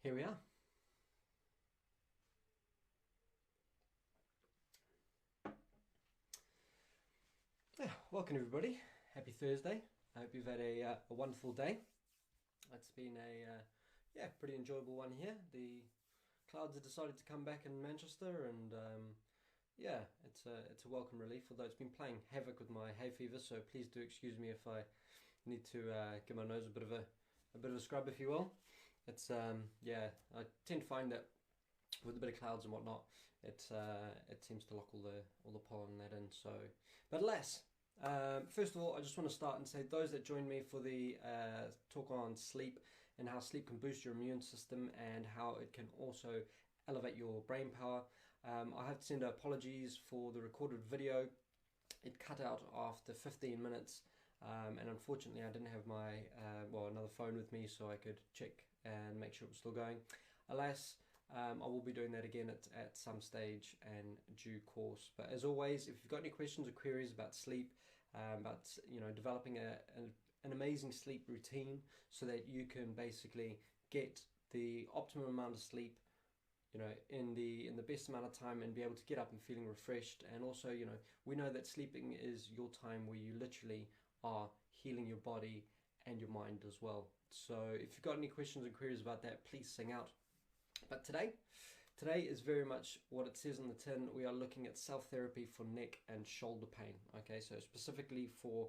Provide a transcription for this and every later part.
Here we are. Yeah, welcome everybody. Happy Thursday. I hope you've had a wonderful day. It's been a pretty enjoyable one here. The clouds have decided to come back in Manchester, and it's a welcome relief. Although it's been playing havoc with my hay fever, so please do excuse me if I need to give my nose a bit of a scrub, if you will. It's I tend to find that with a bit of clouds and whatnot, it seems to lock all the pollen and that in. So, but alas, first of all, I just want to start and say those that joined me for the talk on sleep and how sleep can boost your immune system and how it can also elevate your brain power. I have to send apologies for the recorded video. It cut out after 15 minutes. And unfortunately, I didn't have my another phone with me, so I could check and make sure it was still going. Alas, I will be doing that again at some stage and due course. But as always, if you've got any questions or queries about sleep, about developing an amazing sleep routine so that you can basically get the optimum amount of sleep, in the best amount of time and be able to get up and feeling refreshed. And also, we know that sleeping is your time where you literally are healing your body and your mind as well. So if you've got any questions and queries about that, please sing out. But today is very much what it says on the tin. We are looking at self-therapy for neck and shoulder pain. Okay, so specifically for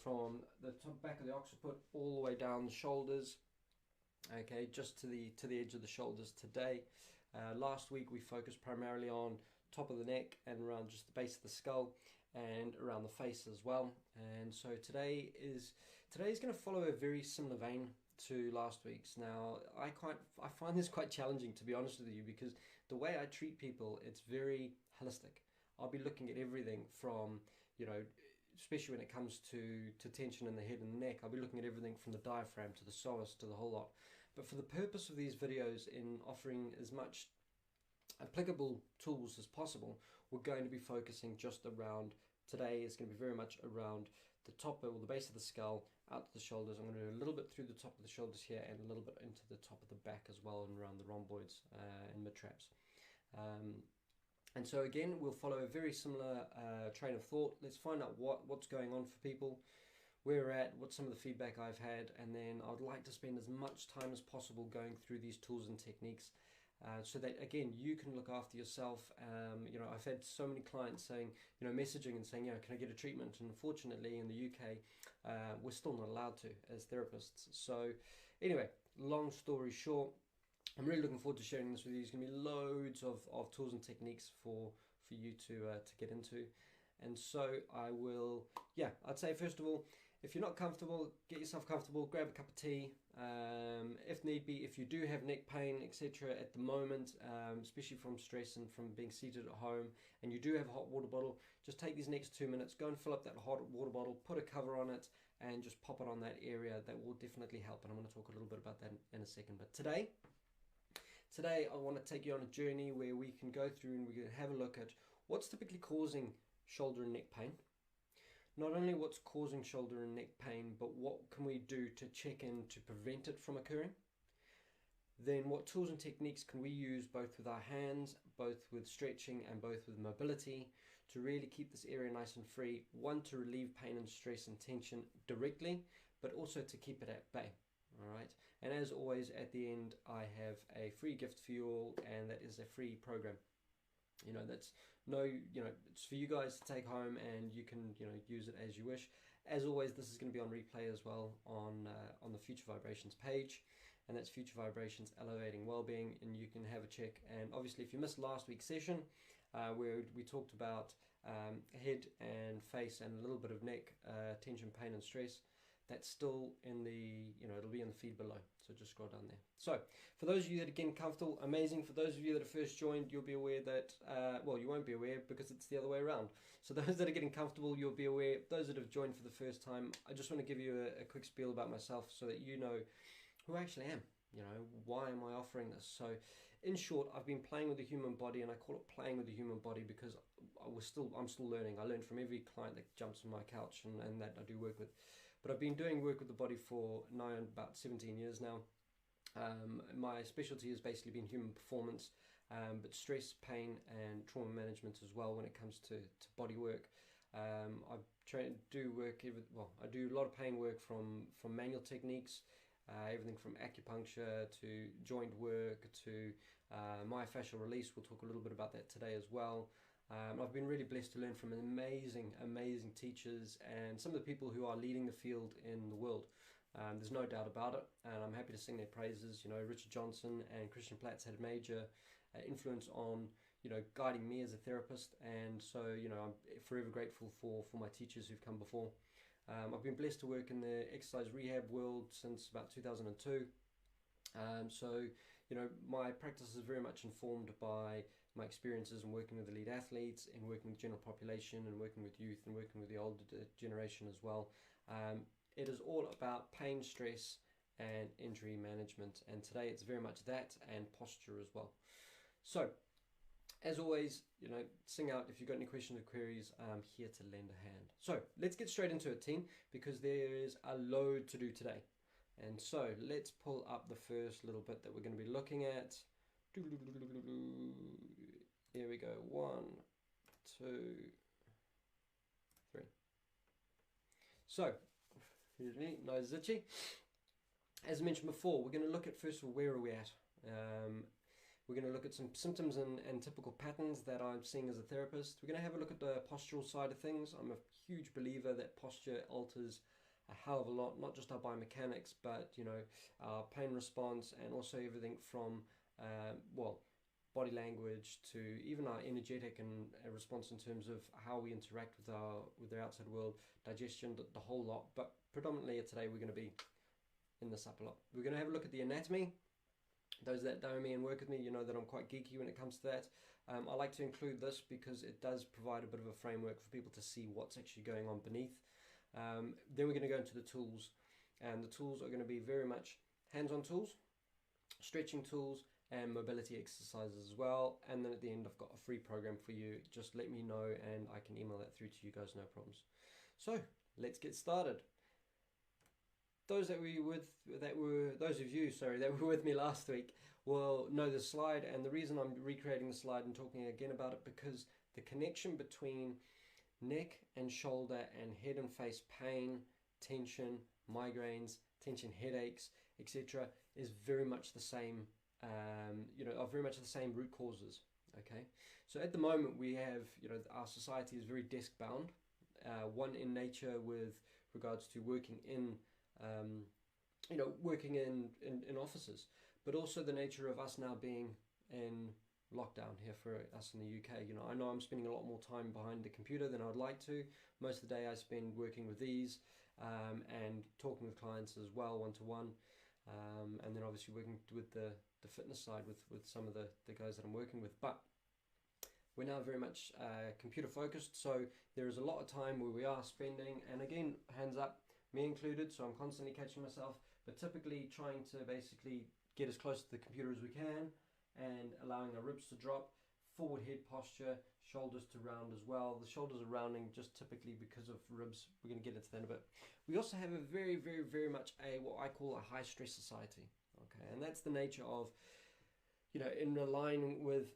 from the top back of the occiput all the way down the shoulders. Okay, just to the edge of the shoulders today. Last week we focused primarily on top of the neck and around just the base of the skull and around the face as well. And so today is going to follow a very similar vein to last week's. Now I find this quite challenging, to be honest with you, because the way I treat people, it's very holistic. I'll be looking at everything from, especially when it comes to tension in the head and the neck, I'll be looking at everything from the diaphragm to the psoas to the whole lot. But for the purpose of these videos, in offering as much applicable tools as possible, we're going to be focusing just around, today is going to be very much around the top or the base of the skull out to the shoulders. I'm going to do a little bit through the top of the shoulders here and a little bit into the top of the back as well and around the rhomboids and mid-traps. And so again, we'll follow a very similar train of thought. Let's find out what's going on for people, where we're at, what some of the feedback I've had, and then I'd like to spend as much time as possible going through these tools and techniques so that, again, you can look after yourself. I've had so many clients saying, messaging and saying, can I get a treatment? And unfortunately, in the UK, we're still not allowed to as therapists. So anyway, long story short, I'm really looking forward to sharing this with you. There's going to be loads of tools and techniques for you to get into. And so I will, I'd say first of all, if you're not comfortable, get yourself comfortable, grab a cup of tea. If need be, if you do have neck pain, etc. at the moment, especially from stress and from being seated at home, and you do have a hot water bottle, just take these next 2 minutes, go and fill up that hot water bottle, put a cover on it, and just pop it on that area. That will definitely help, and I'm going to talk a little bit about that in a second. But today I want to take you on a journey where we can go through and we're going to have a look at what's typically causing shoulder and neck pain. Not only what's causing shoulder and neck pain, but what can we do to check in to prevent it from occurring? Then what tools and techniques can we use both with our hands, both with stretching and both with mobility to really keep this area nice and free? One, to relieve pain and stress and tension directly, but also to keep it at bay. All right. And as always, at the end, I have a free gift for you all, and that is a free program. It's for you guys to take home, and you can, use it as you wish. As always, this is going to be on replay as well on the Future Vibrations page, and that's Future Vibrations Elevating Wellbeing, and you can have a check. And obviously, if you missed last week's session, where we talked about head and face and a little bit of neck tension, pain, and stress, that's still in the, it'll be in the feed below. So just scroll down there. So for those of you that are getting comfortable, amazing. For those of you that are first joined, you'll be aware that, you won't be aware because it's the other way around. So those that are getting comfortable, you'll be aware. Those that have joined for the first time, I just want to give you a quick spiel about myself so that you know who I actually am. Why am I offering this? So in short, I've been playing with the human body, and I call it playing with the human body because I'm still learning. I learn from every client that jumps on my couch and that I do work with. But I've been doing work with the body for now about 17 years now. My specialty has basically been human performance, but stress, pain, and trauma management as well when it comes to body work. I I do a lot of pain work from manual techniques, everything from acupuncture to joint work to myofascial release. We'll talk a little bit about that today as well. I've been really blessed to learn from amazing teachers and some of the people who are leading the field in the world. There's no doubt about it, and I'm happy to sing their praises. You know, Richard Johnson and Christian Platts had a major influence on, you know, guiding me as a therapist, and so, you know, I'm forever grateful for my teachers who've come before. I've been blessed to work in the exercise rehab world since about 2002. So, you know, my practice is very much informed by my experiences in working with elite athletes, in working with general population, and working with youth, and working with the older generation as well. It is all about pain, stress, and injury management. And today it's very much that and posture as well. So, as always, you know, sing out if you've got any questions or queries. I'm here to lend a hand. So, let's get straight into it, team, because there is a load to do today. And so, let's pull up the first little bit that we're going to be looking at. Here we go. 1, 2, 3. So, excuse me, nose itchy. As I mentioned before, we're going to look at first of all, where are we at? We're going to look at some symptoms and typical patterns that I'm seeing as a therapist. We're going to have a look at the postural side of things. I'm a huge believer that posture alters a hell of a lot, not just our biomechanics, but, you know, our pain response, and also everything from, body language to even our energetic and response in terms of how we interact with the outside world, digestion, the whole lot. But predominantly today we're going to be in this up a lot. We're going to have a look at the anatomy. Those that know me and work with me, you know that I'm quite geeky when it comes to that. I like to include this because it does provide a bit of a framework for people to see what's actually going on beneath. Then we're going to go into the tools, and the tools are going to be very much hands-on tools, stretching tools, and mobility exercises as well. And then at the end I've got a free program for you. Just let me know and I can email that through to you guys, no problems. So let's get started. Those of you that were with me last week will know the slide, and the reason I'm recreating the slide and talking again about it, because the connection between neck and shoulder and head and face pain, tension, migraines, tension headaches, etc. is very much the same. Are very much the same root causes. Okay, so at the moment we have, you know, our society is very desk bound. One in nature with regards to working in offices, but also the nature of us now being in lockdown here for us in the UK. You know, I know I'm spending a lot more time behind the computer than I'd like to. Most of the day I spend working with these and talking with clients as well, one-to-one, and then obviously working with the fitness side with some of the guys that I'm working with. But we're now very much computer focused, so there is a lot of time where we are spending, and again, hands up, me included, so I'm constantly catching myself, but typically trying to basically get as close to the computer as we can and allowing our ribs to drop, forward head posture, shoulders to round as well. The shoulders are rounding just typically because of ribs. We're going to get into that in a bit. We also have a very much what I call a high stress society. Okay, and that's the nature of, you know, in aligning with,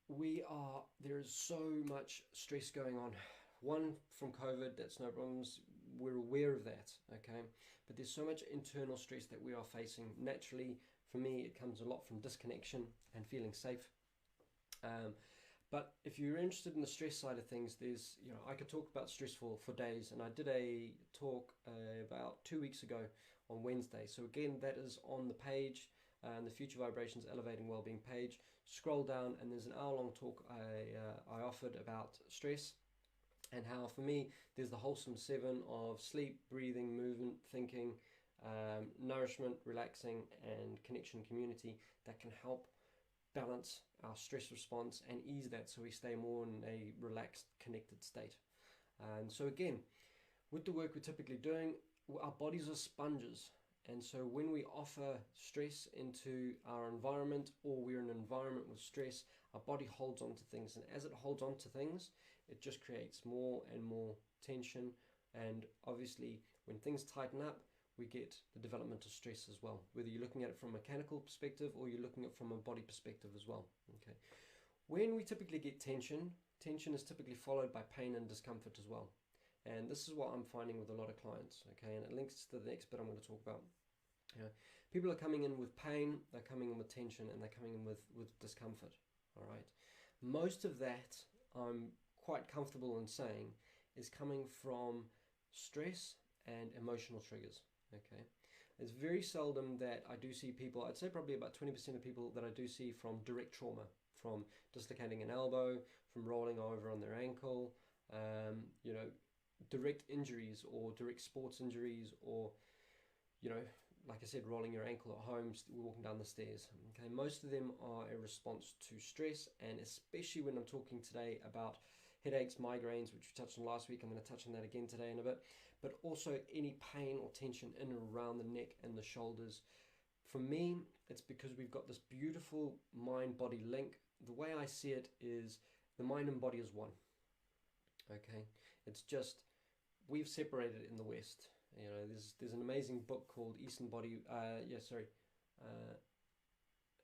there is so much stress going on. One, from COVID, that's no problems. We're aware of that, okay? But there's so much internal stress that we are facing. Naturally, for me, it comes a lot from disconnection and feeling safe. But if you're interested in the stress side of things, there's, you know, I could talk about stress for days, and I did a talk about 2 weeks ago on Wednesday. So again, that is on the page, the Future Vibrations Elevating Wellbeing page. Scroll down and there's an hour-long talk I offered about stress, and how for me there's the wholesome 7 of sleep, breathing, movement, thinking, nourishment, relaxing, and connection, community that can help balance our stress response and ease that, so we stay more in a relaxed, connected state. And so again, with the work we're typically doing, our bodies are sponges, and so when we offer stress into our environment, or we're in an environment with stress, our body holds on to things, and as it holds on to things, it just creates more and more tension. And obviously when things tighten up, we get the development of stress as well, whether you're looking at it from a mechanical perspective or you're looking at it from a body perspective as well. Okay, when we typically get tension is typically followed by pain and discomfort as well, and this is what I'm finding with a lot of clients. Okay, and it links to the next bit I'm going to talk about. You know, people are coming in with pain, they're coming in with tension, and they're coming in with discomfort. All right, most of that I'm quite comfortable in saying is coming from stress and emotional triggers. Okay, it's very seldom that I do see people, I'd say probably about 20% of people that I do see from direct trauma, from dislocating an elbow, from rolling over on their ankle, you know, direct injuries or direct sports injuries, or, you know, like I said, rolling your ankle at home, walking down the stairs. Okay, most of them are a response to stress, and especially when I'm talking today about headaches, migraines, which we touched on last week. I'm going to touch on that again today in a bit. But also any pain or tension in and around the neck and the shoulders. For me, it's because we've got this beautiful mind-body link. The way I see it is the mind and body is one. Okay, it's just we've separated it in the West. You know, there's an amazing book called Eastern Body.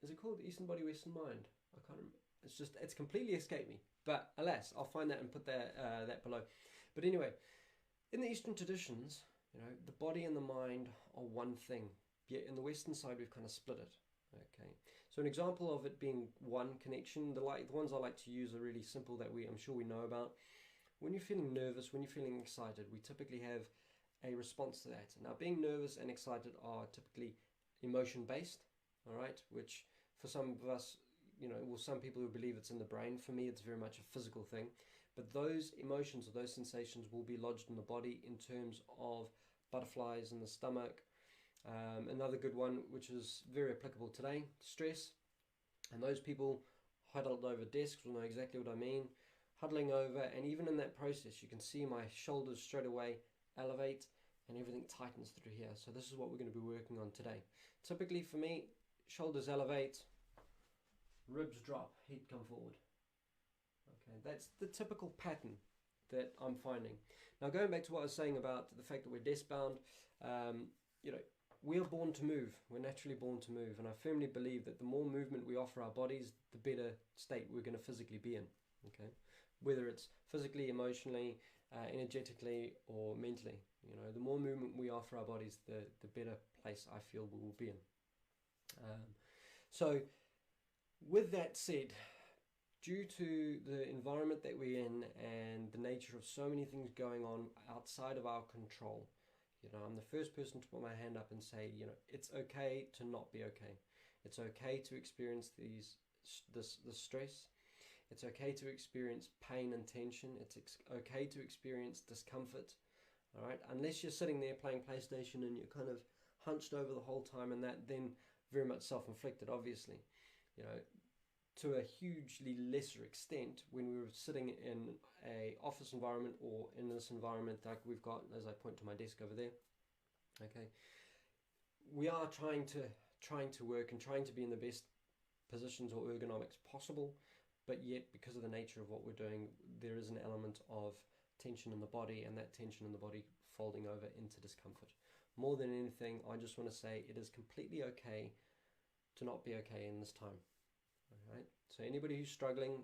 Is it called Eastern Body, Western Mind? I can't remember. It's completely escaped me. But alas, I'll find that and put that below. But anyway, in the Eastern traditions, you know, the body and the mind are one thing. Yet in the Western side, we've kind of split it. Okay. So an example of it being one connection, the ones I like to use are really simple that I'm sure we know about. When you're feeling nervous, when you're feeling excited, we typically have a response to that. Now, being nervous and excited are typically emotion-based, all right, which for some of us, you know, well, some people who believe it's in the brain. For me, it's very much a physical thing. But those emotions or those sensations will be lodged in the body in terms of butterflies in the stomach. Another good one, which is very applicable today, stress. And those people huddled over desks will know exactly what I mean. Huddling over, and even in that process, you can see my shoulders straight away elevate and everything tightens through here. So this is what we're going to be working on today. Typically for me, shoulders elevate, ribs drop, head come forward. Okay, that's the typical pattern that I'm finding. Now, going back to what I was saying about the fact that we're desk bound, you know, we are born to move. We're naturally born to move, and I firmly believe that the more movement we offer our bodies, the better state we're going to physically be in. Okay, whether it's physically, emotionally, energetically, or mentally. You know, the more movement we offer our bodies, the better place I feel we will be in. So, with that said, due to the environment that we're in and the nature of so many things going on outside of our control, you know, I'm the first person to put my hand up and say, you know, it's okay to not be okay. It's okay to experience this stress. It's okay to experience pain and tension. It's okay to experience discomfort. All right, unless you're sitting there playing PlayStation and you're kind of hunched over the whole time, and that then very much self-inflicted, obviously. You know, to a hugely lesser extent when we were sitting in a office environment or in this environment like we've got, as I point to my desk over there. Okay, we are trying to work and trying to be in the best positions or ergonomics possible, but yet because of the nature of what we're doing, there is an element of tension in the body, and that tension in the body folding over into discomfort. More than anything, I just want to say it is completely okay to not be okay in this time. Right? So anybody who's struggling,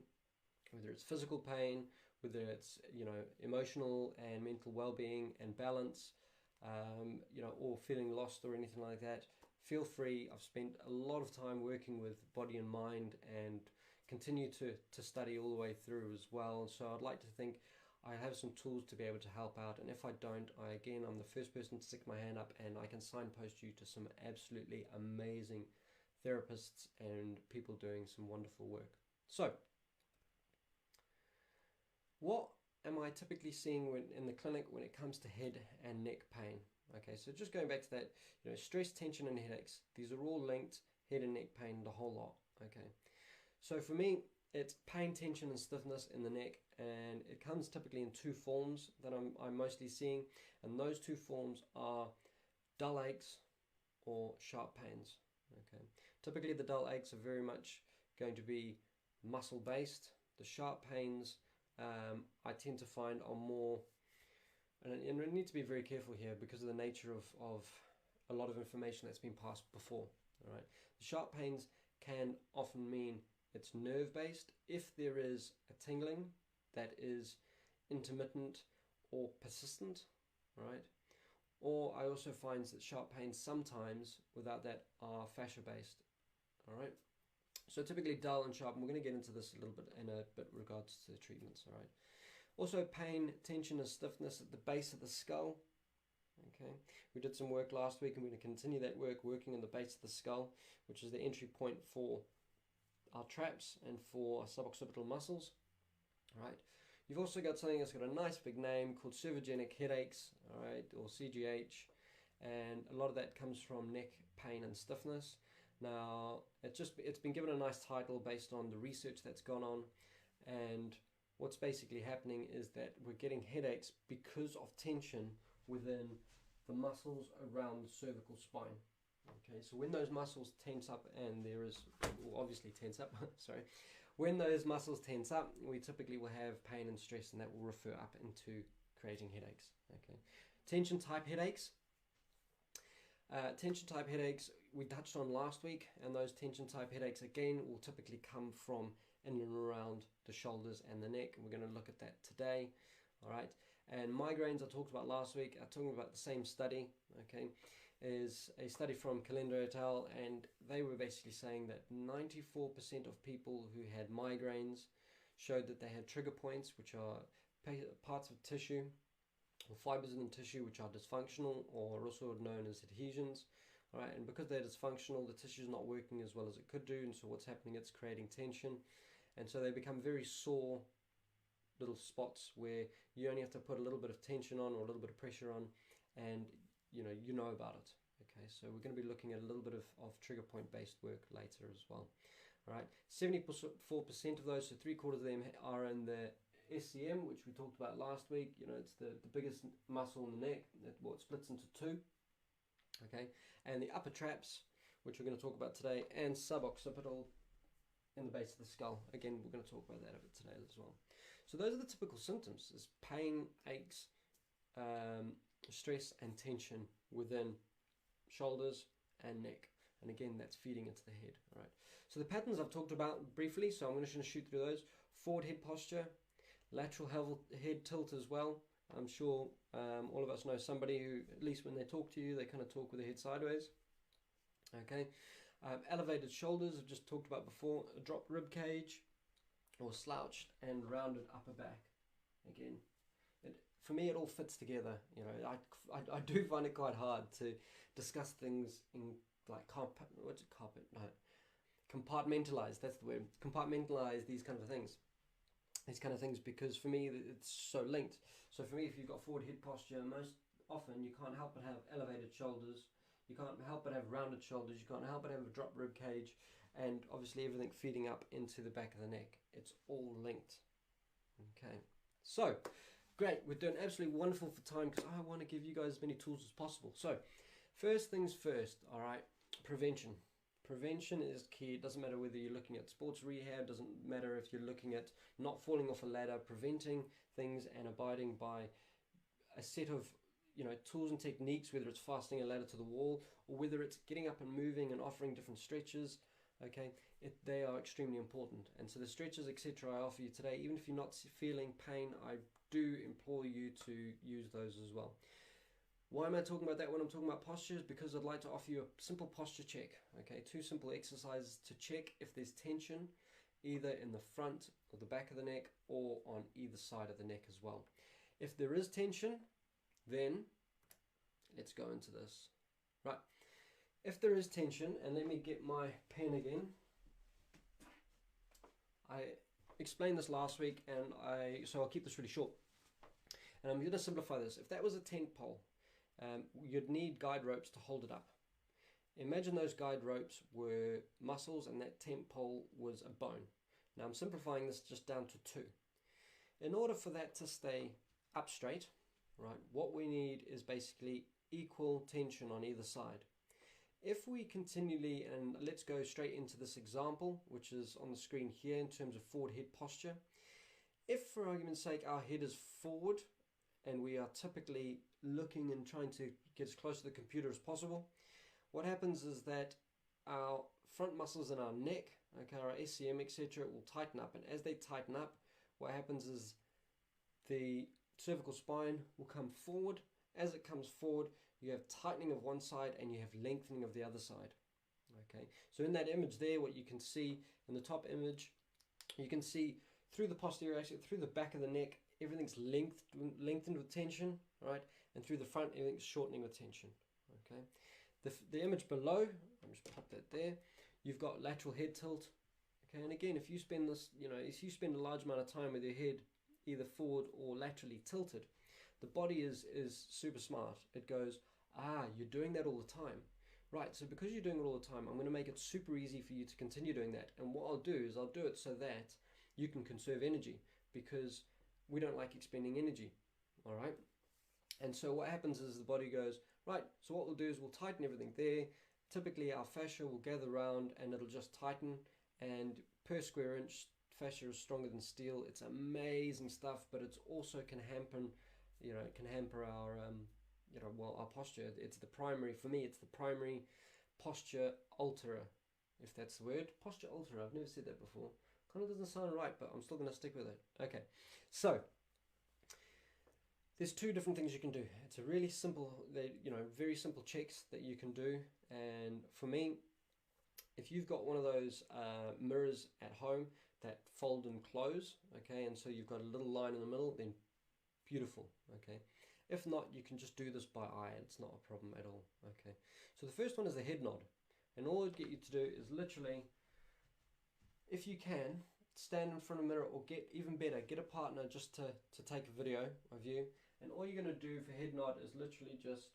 whether it's physical pain, whether it's, you know, emotional and mental well-being and balance, you know, or feeling lost or anything like that, feel free. I've spent a lot of time working with body and mind and continue to study all the way through as well. And so I'd like to think I have some tools to be able to help out. And if I don't, I'm the first person to stick my hand up, and I can signpost you to some absolutely amazing therapists and people doing some wonderful work. So, what am I typically seeing in the clinic when it comes to head and neck pain? Okay, so just going back to that, you know, stress, tension, and headaches. These are all linked. Head and neck pain, the whole lot. Okay, so for me, it's pain, tension, and stiffness in the neck, and it comes typically in two forms that I'm mostly seeing, and those two forms are dull aches or sharp pains. Okay, typically the dull aches are very much going to be muscle based. The sharp pains I tend to find are more, and I need to be very careful here because of the nature of a lot of information that's been passed before. All right. The sharp pains can often mean it's nerve-based if there is a tingling that is intermittent or persistent, right? Or I also find that sharp pains sometimes, without that, are fascia-based, all right? So typically dull and sharp, and we're going to get into this a little bit in a bit regards to the treatments, all right? Also pain, tension and stiffness at the base of the skull, okay? We did some work last week and we're going to continue that work working on the base of the skull, which is the entry point for our traps and for our suboccipital muscles, all right? You've also got something that's got a nice big name called cervigenic headaches, all right, or CGH, and a lot of that comes from neck pain and stiffness. Now, it's been given a nice title based on the research that's gone on, and what's basically happening is that we're getting headaches because of tension within the muscles around the cervical spine. Okay, so when those muscles tense up, and there is, well, obviously tense up, sorry, when those muscles tense up, we typically will have pain and stress, and that will refer up into creating headaches. Okay, tension type headaches. Tension type headaches we touched on last week, and those tension type headaches again will typically come from in and around the shoulders and the neck. We're going to look at that today. All right, and migraines I talked about last week. I'm talking about the same study. Okay, is a study from Calendar et al., and they were basically saying that 94% of people who had migraines showed that they had trigger points, which are parts of tissue or fibers in the tissue which are dysfunctional, or also known as adhesions. All right, and because they're dysfunctional, the tissue is not working as well as it could do, and so what's happening, it's creating tension, and so they become very sore little spots where you only have to put a little bit of tension on or a little bit of pressure on, and you know about it. Okay, so we're going to be looking at a little bit of trigger point based work later as well. All right, 74% of those, so 3/4 of them are in the SCM, which we talked about last week. It's the biggest muscle in the neck, what splits into two. Okay, and the upper traps, which we're going to talk about today, and suboccipital in the base of the skull. Again, we're going to talk about that a bit today as well. So those are the typical symptoms: is pain, aches, stress and tension within shoulders and neck, and again that's feeding into the head. All right, so the patterns I've talked about briefly, so I'm going to shoot through those. Forward head posture, lateral head tilt as well. I'm sure all of us know somebody who, at least when they talk to you, they kind of talk with their head sideways. Okay, elevated shoulders I've just talked about before. A dropped rib cage or slouched and rounded upper back. Again, for me, it all fits together. I do find it quite hard to discuss things in like compartmentalize. That's the word. Compartmentalize these kind of things. Because for me, it's so linked. So for me, if you've got forward head posture, most often you can't help but have elevated shoulders. You can't help but have rounded shoulders. You can't help but have a dropped rib cage, and obviously everything feeding up into the back of the neck. It's all linked. Okay, so. Great, we're doing absolutely wonderful for time because I want to give you guys as many tools as possible. So, first things first, all right, prevention. Prevention is key. It doesn't matter whether you're looking at sports rehab, doesn't matter if you're looking at not falling off a ladder, preventing things and abiding by a set of tools and techniques, whether it's fastening a ladder to the wall or whether it's getting up and moving and offering different stretches. Okay, they are extremely important, and so the stretches, etc., I offer you today, even if you're not feeling pain, I do implore you to use those as well. Why am I talking about that when I'm talking about postures? Because I'd like to offer you a simple posture check. Okay, 2 simple exercises to check if there's tension either in the front or the back of the neck or on either side of the neck as well. If there is tension, then let's go into this. Right. If there is tension, and let me get my pen again. I explained this last week, and so I'll keep this really short. And I'm going to simplify this. If that was a tent pole, you'd need guide ropes to hold it up. Imagine those guide ropes were muscles, and that tent pole was a bone. Now I'm simplifying this just down to 2. In order for that to stay up straight, right, what we need is basically equal tension on either side. If we continually, and let's go straight into this example, which is on the screen here in terms of forward head posture. If, for argument's sake, our head is forward and we are typically looking and trying to get as close to the computer as possible, what happens is that our front muscles in our neck, okay, our SCM, etc., will tighten up. And as they tighten up, what happens is the cervical spine will come forward. As it comes forward, you have tightening of one side and you have lengthening of the other side. Okay, so in that image there, what you can see in the top image, you can see through the posterior, actually through the back of the neck, everything's lengthened with tension, right? And through the front, everything's shortening with tension. Okay, the image below, I'll just pop that there. You've got lateral head tilt. Okay, and again, if you spend this, if you spend a large amount of time with your head either forward or laterally tilted, the body is super smart. It goes, you're doing that all the time. Right, so because you're doing it all the time, I'm going to make it super easy for you to continue doing that. And what I'll do is I'll do it so that you can conserve energy, because we don't like expending energy, all right? And so what happens is the body goes, right, so what we'll do is we'll tighten everything there. Typically our fascia will gather around and it'll just tighten, and per square inch, fascia is stronger than steel. It's amazing stuff, but it's also can hamper, it can hamper our, our posture. It's the primary, for me, it's the primary posture alterer, if that's the word. Posture alterer, I've never said that before. Kind of doesn't sound right, but I'm still going to stick with it. Okay, so there's two different things you can do. It's a really simple, very simple checks that you can do. And for me, if you've got one of those mirrors at home that fold and close, okay, and so you've got a little line in the middle, then beautiful, okay. If not, you can just do this by eye. It's not a problem at all, okay. So the first one is the head nod. And all I'd get you to do is literally, if you can, stand in front of a mirror, or even better, get a partner just to take a video of you. And all you're going to do for head nod is literally just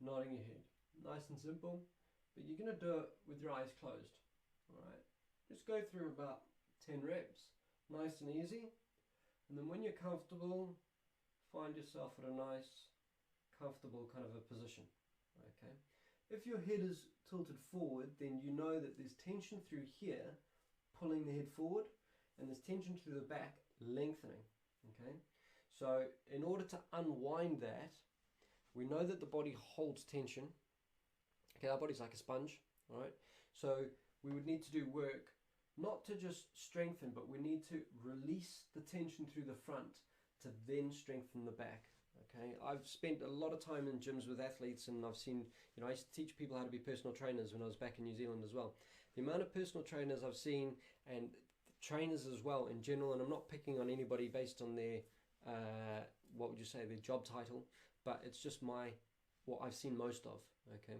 nodding your head. Nice and simple, but you're going to do it with your eyes closed, all right? Just go through about 10 reps, nice and easy. And then when you're comfortable, find yourself at a nice, comfortable kind of a position, okay? If your head is tilted forward, then you know that there's tension through here, pulling the head forward, and there's tension through the back, lengthening, okay? So in order to unwind that, we know that the body holds tension. Okay, our body's like a sponge, all right? So we would need to do work, not to just strengthen, but we need to release the tension through the front to then strengthen the back, okay? I've spent a lot of time in gyms with athletes, and I've seen, I used to teach people how to be personal trainers when I was back in New Zealand as well. The amount of personal trainers I've seen, and trainers as well in general, and I'm not picking on anybody based on their, what would you say, their job title, but it's just what I've seen most of, okay,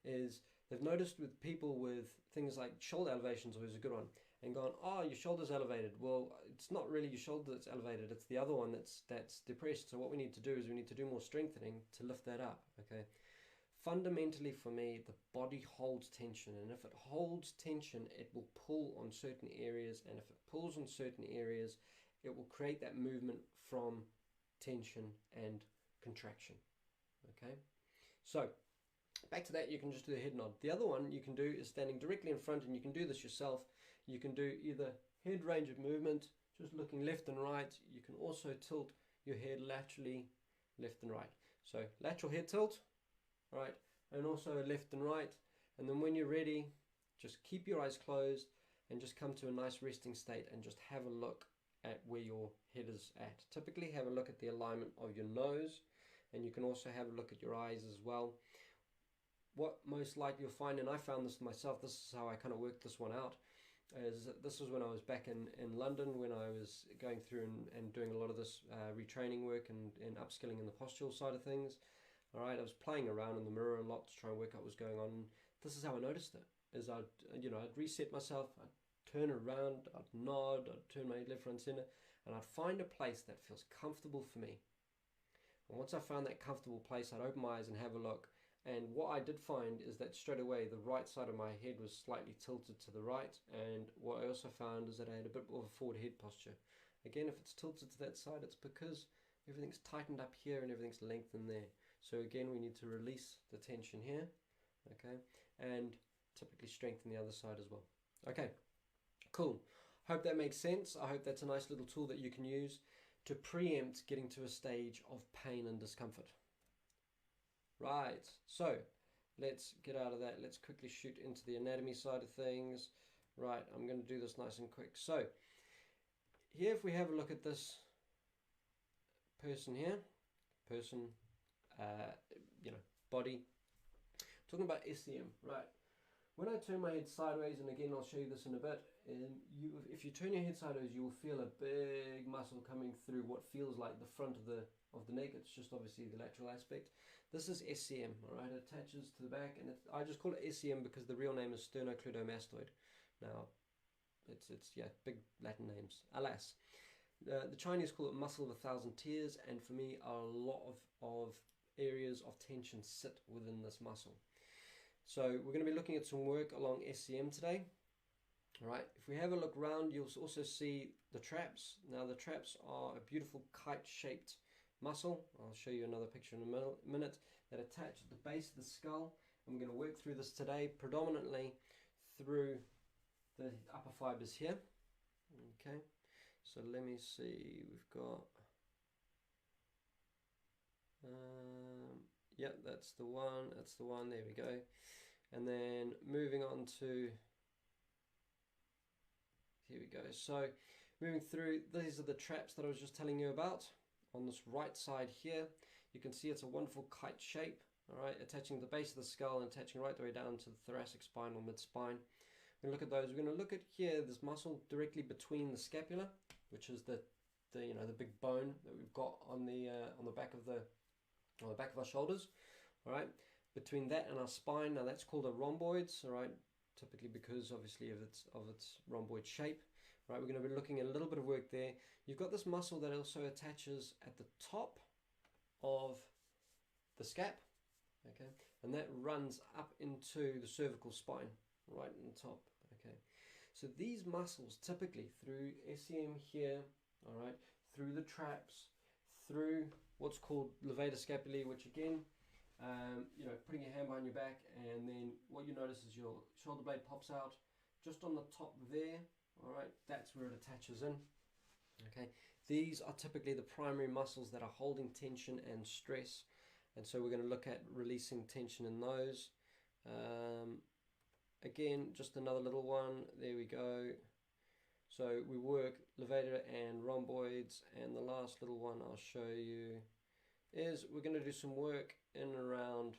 is they've noticed with people with things like shoulder elevations, always a good one, and gone, oh, your shoulder's elevated. Well, it's not really your shoulder that's elevated, it's the other one that's depressed. So what we need to do is we need to do more strengthening to lift that up, okay? Fundamentally for me, the body holds tension, and if it holds tension, it will pull on certain areas, and if it pulls on certain areas, it will create that movement from tension and contraction, okay? So back to that, you can just do the head nod. The other one you can do is standing directly in front, and you can do this yourself. You can do either head range of movement, just looking left and right. You can also tilt your head laterally, left and right. So lateral head tilt, right, and also left and right. And then when you're ready, just keep your eyes closed and just come to a nice resting state and just have a look at where your head is at. Typically have a look at the alignment of your nose, and you can also have a look at your eyes as well. What most likely you'll find, and I found this myself, this is how I kind of worked this one out, is this was when I was back in London, when I was going through and doing a lot of this retraining work and upskilling in the postural side of things. All right, I was playing around in the mirror a lot to try and work out what was going on. This is how I noticed it, is I'd reset myself, I'd turn around, I'd nod, I'd turn my head left, right, center, and I'd find a place that feels comfortable for me. And once I found that comfortable place, I'd open my eyes and have a look. And what I did find is that straight away the right side of my head was slightly tilted to the right, and what I also found is that I had a bit more of a forward head posture. Again, if it's tilted to that side, it's because everything's tightened up here and everything's lengthened there. So again, we need to release the tension here, okay, and typically strengthen the other side as well. Okay, cool. Hope that makes sense. I hope that's a nice little tool that you can use. to preempt getting to a stage of pain and discomfort. Right, so let's get out of that. Let's quickly shoot into the anatomy side of things. Right, I'm going to do this nice and quick. So here, if we have a look at this person here, body, talking about SCM, right? When I turn my head sideways, and again I'll show you this in a bit, and if you turn your head sideways, you will feel a big muscle coming through what feels like the front of the neck. It's just obviously the lateral aspect. This is SCM, all right? It attaches to the back, and I just call it SCM because the real name is sternocleidomastoid. Now, it's big Latin names. Alas, the Chinese call it muscle of 1,000 tears, and for me, a lot of areas of tension sit within this muscle. So we're going to be looking at some work along SCM today. All right, if we have a look around, you'll also see the traps. Now the traps are a beautiful kite-shaped muscle. I'll show you another picture in a minute, that attach at the base of the skull. And we're going to work through this today predominantly through the upper fibers here. Okay, so let me see, we've got yep, that's the one, there we go. And then moving on to, here we go. So moving through, these are the traps that I was just telling you about. On this right side here, you can see it's a wonderful kite shape, all right, attaching the base of the skull and attaching right the way down to the thoracic spine or mid-spine. We're going to look at those. We're going to look at here, this muscle directly between the scapula, which is the big bone that we've got on the back of our shoulders, all right. Between that and our spine, now that's called a rhomboids, all right, typically because obviously of its rhomboid shape, right. We're going to be looking at a little bit of work there. You've got this muscle that also attaches at the top of the scap, okay, and that runs up into the cervical spine, right in the top, okay. So these muscles typically through SCM here, all right, through the traps, through what's called levator scapulae, which again, putting your hand behind your back, and then what you notice is your shoulder blade pops out just on the top there, all right, that's where it attaches in, okay. These are typically the primary muscles that are holding tension and stress, and so we're going to look at releasing tension in those. Again, just another little one, there we go. So we work levator and rhomboids, and the last little one I'll show you is we're going to do some work in and around,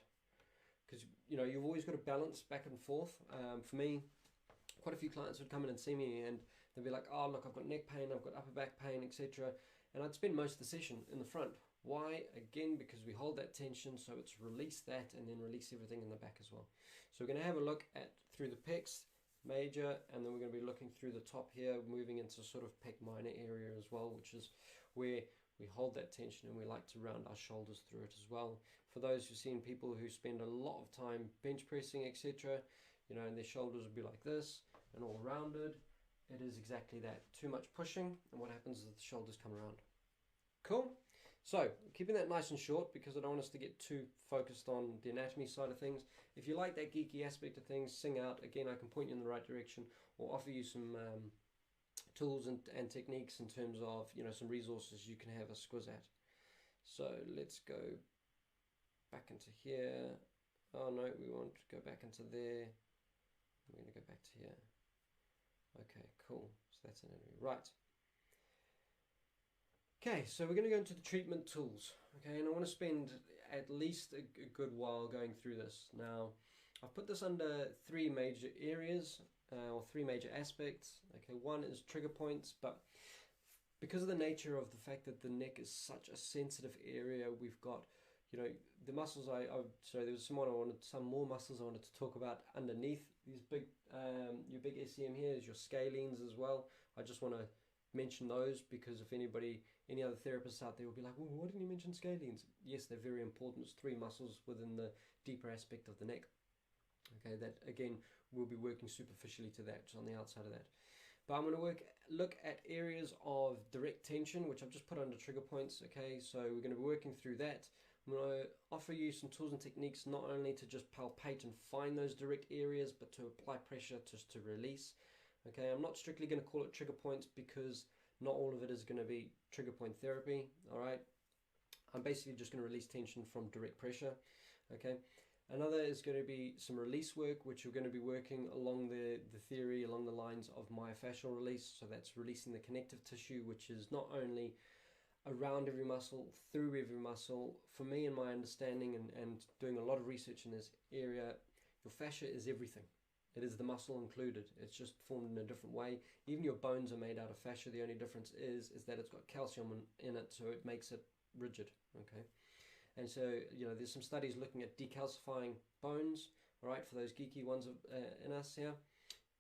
because you've always got to balance back and forth. For me, quite a few clients would come in and see me and they'd be like, oh look, I've got neck pain, I've got upper back pain, etc. And I'd spend most of the session in the front. Why? Again, because we hold that tension, so it's release that and then release everything in the back as well. So we're going to have a look at through the pecs major, and then we're going to be looking through the top here, moving into sort of pec minor area as well, which is where we hold that tension and we like to round our shoulders through it as well. For those who've seen people who spend a lot of time bench pressing, etc., and their shoulders will be like this and all rounded, it is exactly that. Too much pushing, and what happens is the shoulders come around. Cool. So keeping that nice and short because I don't want us to get too focused on the anatomy side of things. If you like that geeky aspect of things, sing out. Again, I can point you in the right direction or offer you some tools and techniques in terms of some resources you can have a squiz at. So let's go back into here. Oh no, we want to go back into there. We're going to go back to here. Okay, cool. So that's an enemy. Right. Okay, so we're going to go into the treatment tools. Okay, and I want to spend at least a good while going through this. Now, I've put this under three major areas or three major aspects. Okay, one is trigger points, but because of the nature of the fact that the neck is such a sensitive area, we've got the muscles. So there was some more muscles I wanted to talk about underneath these big your big SCM here is your scalenes as well. I just want to mention those because if any other therapists out there will be like, well, why didn't you mention scalenes? Yes, they're very important. It's three muscles within the deeper aspect of the neck. Okay, that again we'll be working superficially to that, just on the outside of that. But I'm going to look at areas of direct tension, which I've just put under trigger points. Okay, so we're going to be working through that. I'm going to offer you some tools and techniques, not only to just palpate and find those direct areas, but to apply pressure just to release. Okay, I'm not strictly going to call it trigger points because Not all of it is going to be trigger point therapy, all right? I'm basically just going to release tension from direct pressure, okay? Another is going to be some release work, which we're going to be working along the theory, along the lines of myofascial release. So that's releasing the connective tissue, which is not only around every muscle, through every muscle. For me, in my understanding and doing a lot of research in this area, your fascia is everything. It is the muscle included. It's just formed in a different way. Even your bones are made out of fascia. The only difference is that it's got calcium in it, so it makes it rigid, okay? And so, you know, there's some studies looking at decalcifying bones, all right, for those geeky ones in us here.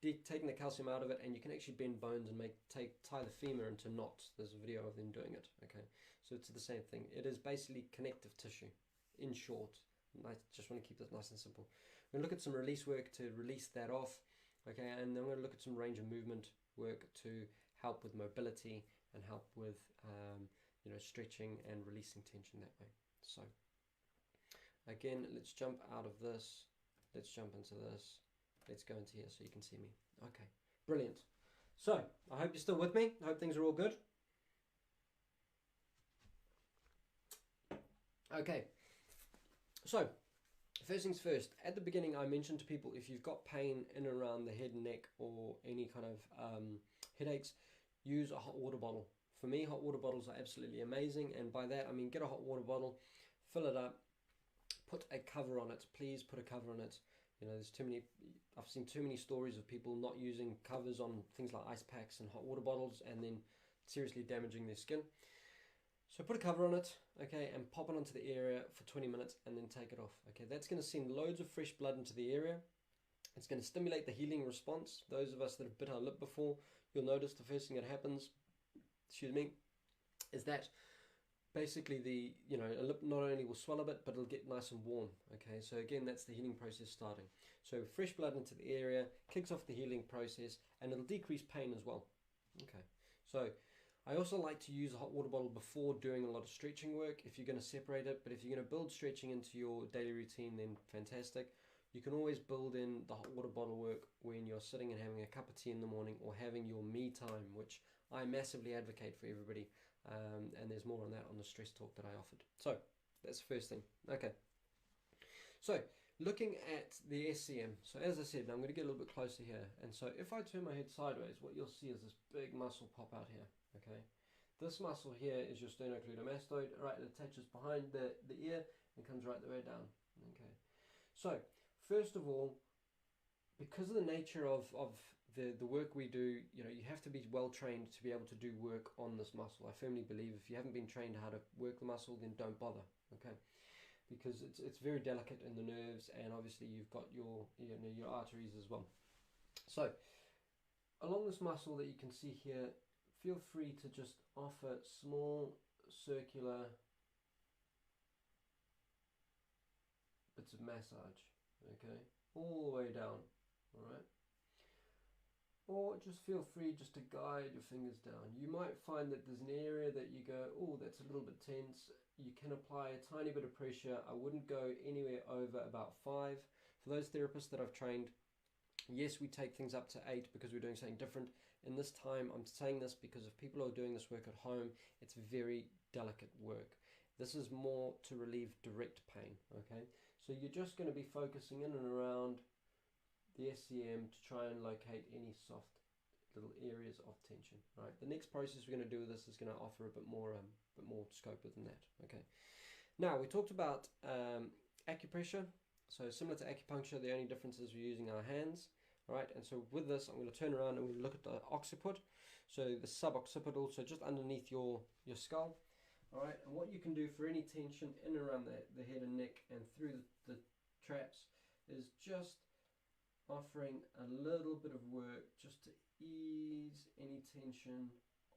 Taking the calcium out of it, and you can actually bend bones and tie the femur into knots. There's a video of them doing it, okay? So it's the same thing. It is basically connective tissue, in short. I just want to keep this nice and simple. We're going to look at some release work to release that off, okay? And then we're going to look at some range of movement work to help with mobility and help with, you know, stretching and releasing tension that way. So again, let's jump out of this, let's jump into this, let's go into here so you can see me. Okay, brilliant. So I hope you're still with me. I hope things are all good. Okay, so first things first, at the beginning I mentioned to people, if you've got pain in and around the head and neck or any kind of headaches, use a hot water bottle. For me, hot water bottles are absolutely amazing, and by that I mean get a hot water bottle, fill it up, put a cover on it. Please put a cover on it. You know, I've seen too many stories of people not using covers on things like ice packs and hot water bottles and then seriously damaging their skin. So put a cover on it, okay, and pop it onto the area for 20 minutes and then take it off. Okay, that's going to send loads of fresh blood into the area. It's going to stimulate the healing response. Those of us that have bit our lip before, you'll notice the first thing that happens, is that basically a lip not only will swell a bit, but it'll get nice and warm. Okay, so again, that's the healing process starting. So fresh blood into the area kicks off the healing process, and it'll decrease pain as well. Okay, so I also like to use a hot water bottle before doing a lot of stretching work if you're going to separate it. But if you're going to build stretching into your daily routine, then fantastic. You can always build in the hot water bottle work when you're sitting and having a cup of tea in the morning or having your me time, which I massively advocate for everybody. And there's more on that on the stress talk that I offered. So that's the first thing. Okay. So looking at the SCM. So as I said, I'm going to get a little bit closer here. And so if I turn my head sideways, what you'll see is this big muscle pop out here. Okay. This muscle here is your sternocleidomastoid. Right, it attaches behind the ear and comes right the way down. Okay. So first of all, because of the nature of the work we do, you know, you have to be well trained to be able to do work on this muscle. I firmly believe if you haven't been trained how to work the muscle, then don't bother, okay? Because it's very delicate in the nerves, and obviously you've got your arteries as well. So along this muscle that you can see here, feel free to just offer small circular bits of massage, okay, all the way down, all right? Or just feel free just to guide your fingers down. You might find that there's an area that you go, oh, that's a little bit tense. You can apply a tiny bit of pressure. I wouldn't go anywhere over about 5. For those therapists that I've trained, yes, we take things up to 8 because we're doing something different. In this time, I'm saying this because if people are doing this work at home, it's very delicate work. This is more to relieve direct pain, okay? So you're just going to be focusing in and around the SCM to try and locate any soft little areas of tension. Right. The next process we're going to do with this is going to offer a bit more scope within that. Okay. Now we talked about acupressure. So similar to acupuncture, the only difference is we're using our hands. All right. And so with this, I'm going to turn around and we look at the occiput. So the suboccipital, so just underneath your skull. All right. And what you can do for any tension in and around the head and neck and through the traps is just offering a little bit of work just to ease any tension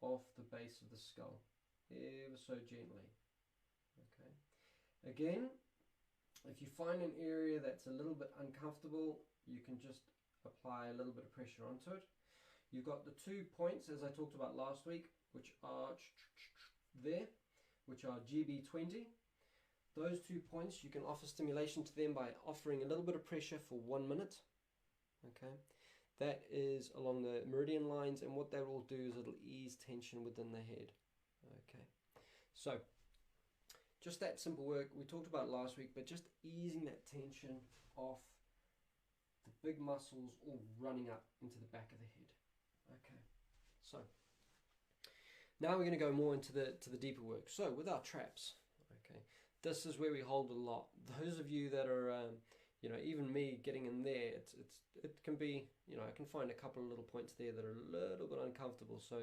off the base of the skull, ever so gently. Okay. Again, if you find an area that's a little bit uncomfortable, you can just apply a little bit of pressure onto it. You've got the 2 points, as I talked about last week, which are there, which are GB20. Those 2 points, you can offer stimulation to them by offering a little bit of pressure for 1 minute. Okay, that is along the meridian lines, and what that will do is it'll ease tension within the head. Okay, so just that simple work we talked about last week, but just easing that tension off the big muscles all running up into the back of the head. Okay, so now we're going to go more into the deeper work. So with our traps, okay, this is where we hold a lot. Those of you that are even me getting in there, it can be, I can find a couple of little points there that are a little bit uncomfortable. So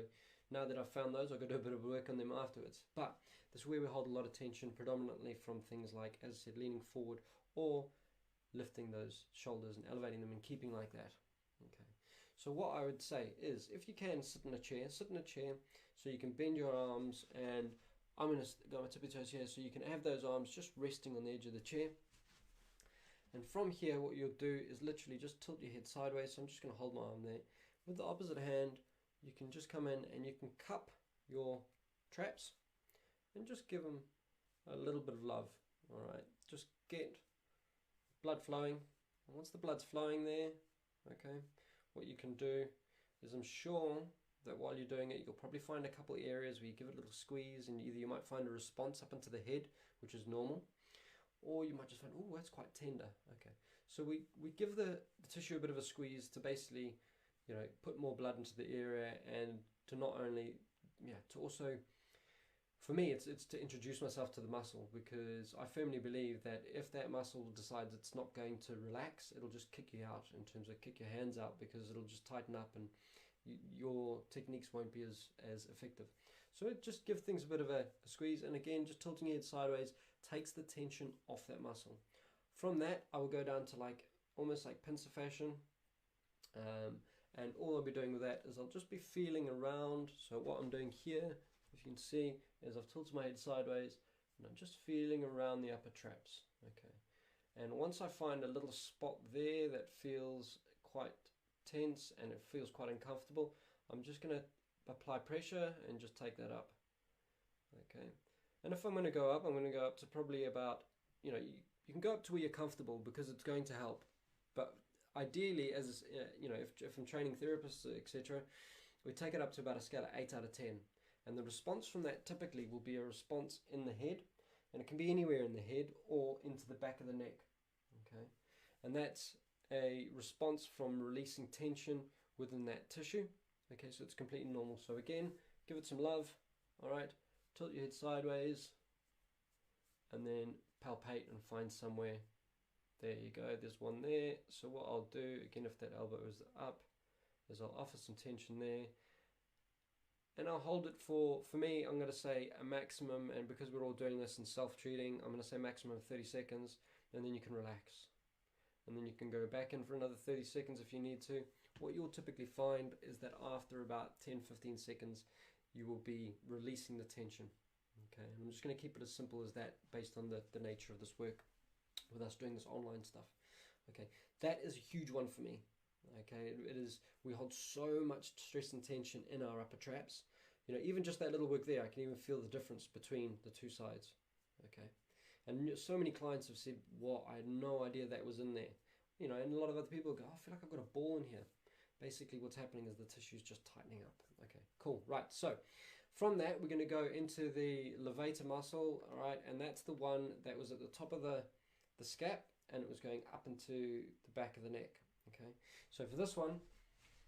now that I've found those, I've got to do a bit of work on them afterwards. But this is where we hold a lot of tension, predominantly from things like, as I said, leaning forward or lifting those shoulders and elevating them and keeping like that. Okay. So what I would say is, if you can, sit in a chair so you can bend your arms, and I'm going to go my tippy toes here so you can have those arms just resting on the edge of the chair. And from here, what you'll do is literally just tilt your head sideways. So I'm just going to hold my arm there. With the opposite hand, you can just come in and you can cup your traps and just give them a little bit of love. All right, just get blood flowing. And once the blood's flowing there, okay, what you can do is, I'm sure that while you're doing it, you'll probably find a couple of areas where you give it a little squeeze, and either you might find a response up into the head, which is normal, or you might just find, oh, that's quite tender. Okay, so we give the tissue a bit of a squeeze to basically, put more blood into the area, and to not only, to also, for me, it's to introduce myself to the muscle, because I firmly believe that if that muscle decides it's not going to relax, it'll just kick you out, in terms of kick your hands out, because it'll just tighten up and your techniques won't be as effective. So just give things a bit of a squeeze, and again, just tilting your head sideways takes the tension off that muscle. From that, I will go down to almost like pincer fashion, and all I'll be doing with that is I'll just be feeling around. So what I'm doing here, if you can see, is I've tilted my head sideways and I'm just feeling around the upper traps. Okay, and once I find a little spot there that feels quite tense and it feels quite uncomfortable, I'm just going to apply pressure and just take that up. Okay, and if I'm going to go up, I'm going to go up to probably about, you can go up to where you're comfortable, because it's going to help. But ideally, as if I'm training therapists, etc., we take it up to about a scale of 8 out of 10. And the response from that typically will be a response in the head, and it can be anywhere in the head or into the back of the neck. Okay, and that's a response from releasing tension within that tissue. Okay, so it's completely normal. So again, give it some love. All right, tilt your head sideways, and then palpate and find somewhere. There you go, there's one there. So what I'll do, again, if that elbow is up, is I'll offer some tension there. And I'll hold it for me, I'm going to say a maximum, and because we're all doing this in self-treating, I'm going to say maximum of 30 seconds, and then you can relax. And then you can go back in for another 30 seconds if you need to. What you'll typically find is that after about 10-15 seconds, you will be releasing the tension. Okay, and I'm just going to keep it as simple as that, based on the nature of this work, with us doing this online stuff. Okay, that is a huge one for me. Okay, it is. We hold so much stress and tension in our upper traps. Even just that little work there, I can even feel the difference between the two sides. Okay, and so many clients have said, "What? I had no idea that was in there." And a lot of other people go, "I feel like I've got a ball in here." Basically, what's happening is the tissue's just tightening up. Okay, cool. Right. So, from that, we're going to go into the levator muscle. All right, and that's the one that was at the top of the scap, and it was going up into the back of the neck. Okay, so for this one,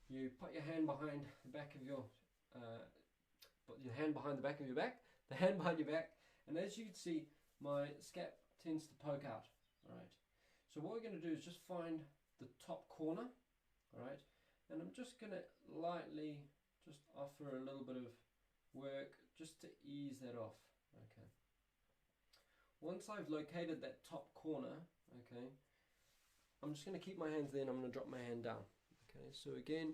you put your hand behind the back of your, the hand behind your back, and as you can see, my scap tends to poke out. All right, so what we're going to do is just find the top corner. All right, and I'm just going to lightly just offer a little bit of work just to ease that off. Okay, once I've located that top corner, okay, I'm just going to keep my hands there, and I'm going to drop my hand down. Okay, so again,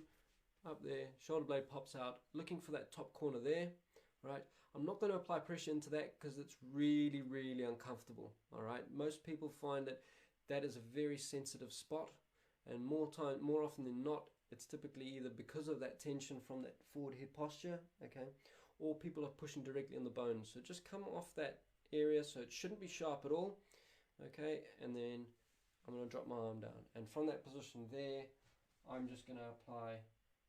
up there, shoulder blade pops out, looking for that top corner there. Right, I'm not going to apply pressure into that because it's really, really uncomfortable. All right, most people find that that is a very sensitive spot, and more often than not, it's typically either because of that tension from that forward head posture, okay, or people are pushing directly on the bone. So just come off that area, so it shouldn't be sharp at all. Okay, and then I'm going to drop my arm down, and from that position there, I'm just going to apply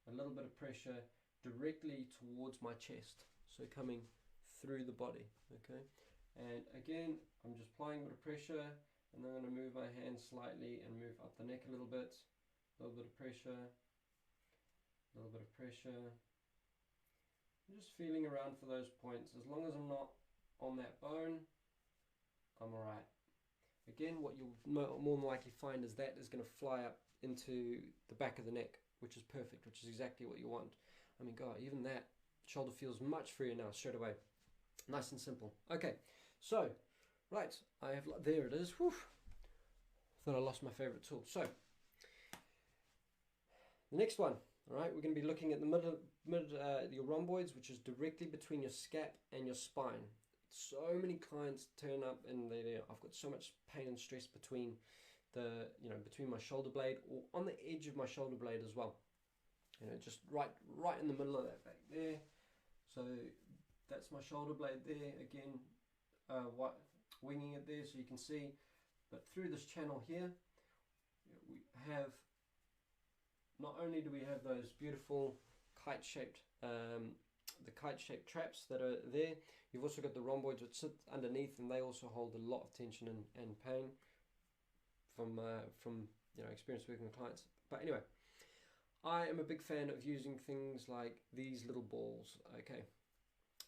a little bit of pressure directly towards my chest, so coming through the body, okay? And again, I'm just applying a bit of pressure, and then I'm going to move my hand slightly and move up the neck a little bit. A little bit of pressure, a little bit of pressure. I'm just feeling around for those points. As long as I'm not on that bone, I'm alright. Again, what you'll more than likely find is that is going to fly up into the back of the neck, which is perfect, which is exactly what you want. I mean, God, even that shoulder feels much freer now straight away. Nice and simple. Okay, so, right, I have, there it is. Whew. Thought I lost my favorite tool. So, the next one, all right, we're going to be looking at the your rhomboids, which is directly between your scap and your spine. So many clients turn up and I've got so much pain and stress between between my shoulder blade or on the edge of my shoulder blade as well. Just right in the middle of that back there. So that's my shoulder blade there, again, winging it there so you can see. But through this channel here, we have, not only do we have those beautiful kite-shaped, the kite-shaped traps that are there, you've also got the rhomboids which sit underneath, and they also hold a lot of tension and pain from experience working with clients. But anyway, I am a big fan of using things like these little balls, okay?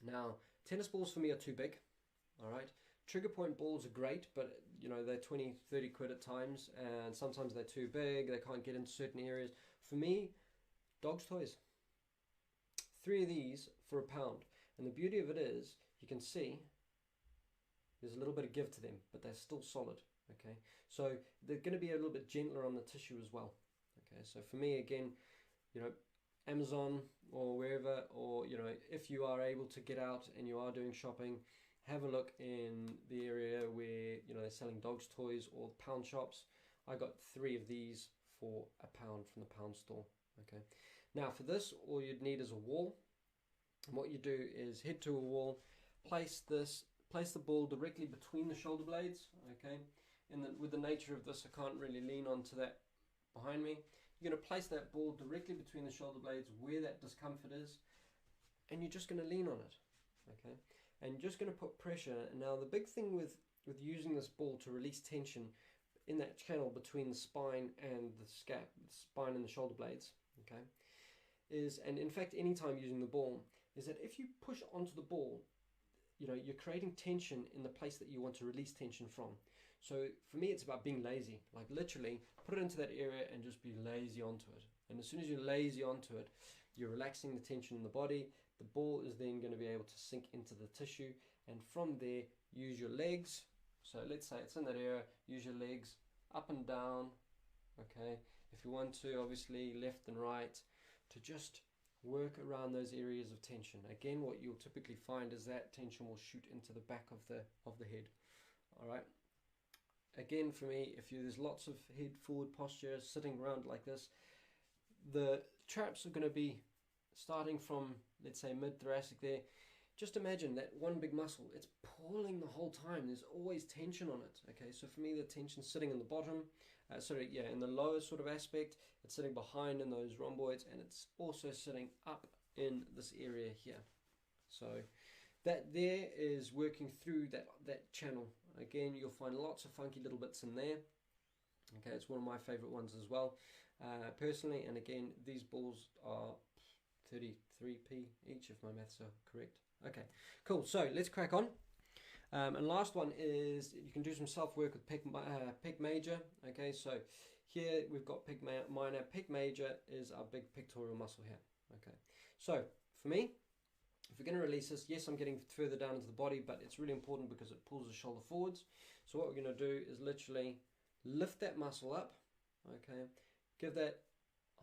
Now, tennis balls for me are too big, all right? Trigger point balls are great, but they're 20, 30 quid at times, and sometimes they're too big, they can't get into certain areas. For me, dog's toys. 3 of these for £1. And the beauty of it is, you can see, there's a little bit of give to them, but they're still solid, okay? So they're going to be a little bit gentler on the tissue as well, okay? So for me, again, Amazon or wherever, or if you are able to get out and you are doing shopping, have a look in the area where they're selling dogs toys or pound shops. I got 3 of these for £1 from the pound store, okay? Now for this, all you'd need is a wall. And what you do is head to a wall, place the ball directly between the shoulder blades, okay? And then with the nature of this, I can't really lean onto that behind me. You're going to place that ball directly between the shoulder blades where that discomfort is, and you're just going to lean on it, okay? And you're just going to put pressure. Now the big thing with using this ball to release tension in that channel between the spine and the scap, the spine and the shoulder blades, okay, is, and in fact anytime using the ball, is that if you push onto the ball, you're creating tension in the place that you want to release tension from. So for me, it's about being lazy. Like literally put it into that area and just be lazy onto it. And as soon as you're lazy onto it, you're relaxing the tension in the body. The ball is then going to be able to sink into the tissue, and from there use your legs. So let's say it's in that area, use your legs up and down, okay? If you want to, obviously left and right, to just work around those areas of tension. Again, what you'll typically find is that tension will shoot into the back of the head. All right. Again, for me, there's lots of head forward posture, sitting around like this, the traps are going to be starting from, let's say, mid-thoracic there. Just imagine that one big muscle, it's pulling the whole time. There's always tension on it, okay? So for me, the tension's sitting in the bottom, in the lower sort of aspect. It's sitting behind in those rhomboids, and it's also sitting up in this area here. So that there is working through that channel. Again, you'll find lots of funky little bits in there. Okay, it's one of my favorite ones as well, personally. And again, these balls are 33p each, if my maths are correct. Okay, cool. So let's crack on. And last one is you can do some self work with pec major. Okay, so here we've got pec minor. Pec major is our big pectoral muscle here. Okay, so for me, if we're going to release this, yes, I'm getting further down into the body, but it's really important because it pulls the shoulder forwards. So what we're going to do is literally lift that muscle up. Okay,